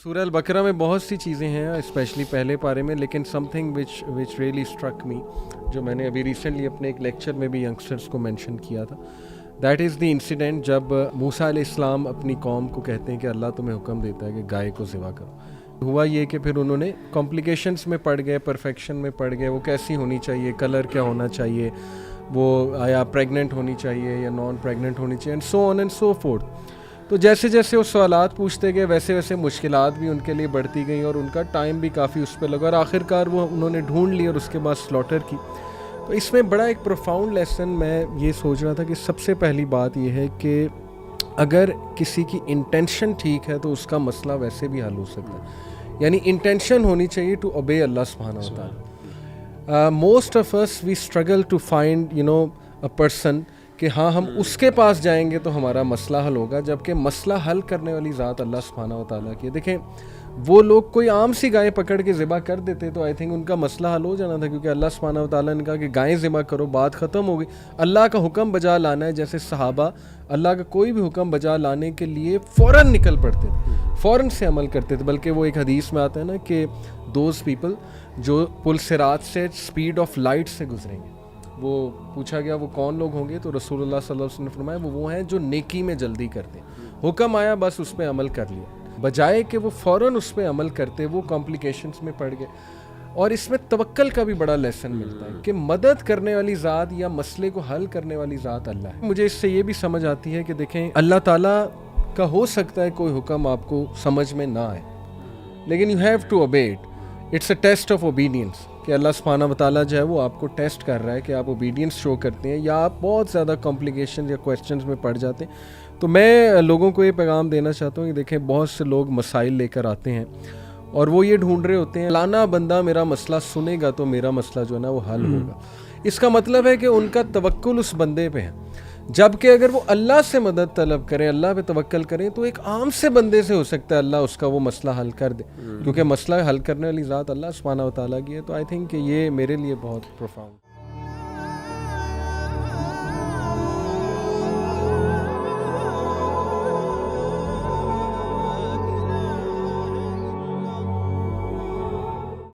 سورہ البقرہ میں بہت سی چیزیں ہیں اسپیشلی پہلے پارے میں، لیکن some thing which really struck me, جو میں نے ابھی ریسنٹلی اپنے ایک لیکچر میں بھی ینگسٹرس کو مینشن کیا تھا، دیٹ از دی انسیڈنٹ جب موسیٰ علیہ السلام اپنی قوم کو کہتے ہیں کہ اللہ تمہیں حکم دیتا ہے کہ گائے کو ذبح کرو۔ ہوا یہ کہ پھر انہوں نے کمپلیکیشنس میں پڑ گئے، پرفیکشن میں پڑ گئے، وہ کیسی ہونی چاہیے، کلر کیا ہونا چاہیے، وہ آیا پریگننٹ ہونی چاہیے یا نان پریگننٹ ہونی چاہیے، and so on and so forth. تو جیسے جیسے وہ سوالات پوچھتے گئے ویسے ویسے مشکلات بھی ان کے لیے بڑھتی گئیں اور ان کا ٹائم بھی کافی اس پہ لگا، اور آخر کار وہ انہوں نے ڈھونڈ لی اور اس کے بعد سلاٹر کی۔ تو اس میں بڑا ایک پروفاؤنڈ لیسن میں یہ سوچ رہا تھا کہ سب سے پہلی بات یہ ہے کہ اگر کسی کی انٹینشن ٹھیک ہے تو اس کا مسئلہ ویسے بھی حل ہو سکتا ہے، یعنی انٹینشن ہونی چاہیے ٹو اوبے اللہ سبحانہ و تعالیٰ۔ Most of us we struggle to find a person کہ ہاں ہم اس کے پاس جائیں گے تو ہمارا مسئلہ حل ہوگا، جبکہ مسئلہ حل کرنے والی ذات اللہ سبحانہ و تعالیٰ کی ہے۔ دیکھیں وہ لوگ کوئی عام سی گائے پکڑ کے ذبح کر دیتے تو آئی تھنک ان کا مسئلہ حل ہو جانا تھا، کیونکہ اللہ سبحانہ و تعالیٰ نے کہا کہ گائیں ذبح کرو، بات ختم ہو گئی۔ اللہ کا حکم بجا لانا ہے، جیسے صحابہ اللہ کا کوئی بھی حکم بجا لانے کے لیے فوراً نکل پڑتے تھے، فوراً سے عمل کرتے تھے، بلکہ وہ ایک حدیث میں آتا ہے نا کہ دوز پیپل جو پل صراط سے اسپیڈ آف لائٹ سے گزریں گے۔ وہ پوچھا گیا وہ کون لوگ ہوں گے، تو رسول اللہ صلی اللہ علیہ وسلم نے فرمایا وہ ہیں جو نیکی میں جلدی کرتے ہیں، حکم آیا بس اس پہ عمل کر لیا، بجائے کہ وہ فوراً اس پہ عمل کرتے وہ کمپلیکیشنز میں پڑ گئے۔ اور اس میں توکل کا بھی بڑا لیسن ملتا ہے کہ مدد کرنے والی ذات یا مسئلے کو حل کرنے والی ذات اللہ ہے۔ مجھے اس سے یہ بھی سمجھ آتی ہے کہ دیکھیں اللہ تعالیٰ کا ہو سکتا ہے کوئی حکم آپ کو سمجھ میں نہ آئے، لیکن you have to obey it, it's a test of obedience, کہ اللہ سبحانہ و تعالیٰ جو ہے وہ آپ کو ٹیسٹ کر رہا ہے کہ آپ اوبیڈینس شو کرتے ہیں یا آپ بہت زیادہ کمپلیکیشن یا کویسچنز میں پڑ جاتے ہیں۔ تو میں لوگوں کو یہ پیغام دینا چاہتا ہوں کہ دیکھیں بہت سے لوگ مسائل لے کر آتے ہیں اور وہ یہ ڈھونڈ رہے ہوتے ہیں فلانا بندہ میرا مسئلہ سنے گا تو میرا مسئلہ جو ہے نا وہ حل ہوگا۔ اس کا مطلب ہے کہ ان کا توکل اس بندے پہ ہے، جبکہ اگر وہ اللہ سے مدد طلب کریں، اللہ پہ توکل کریں، تو ایک عام سے بندے سے ہو سکتا ہے اللہ اس کا وہ مسئلہ حل کر دے، کیونکہ مسئلہ حل کرنے والی ذات اللہ سبحانہ و تعالیٰ کی ہے۔ تو آئی تھنک کہ یہ میرے لیے بہت پروفاؤنڈ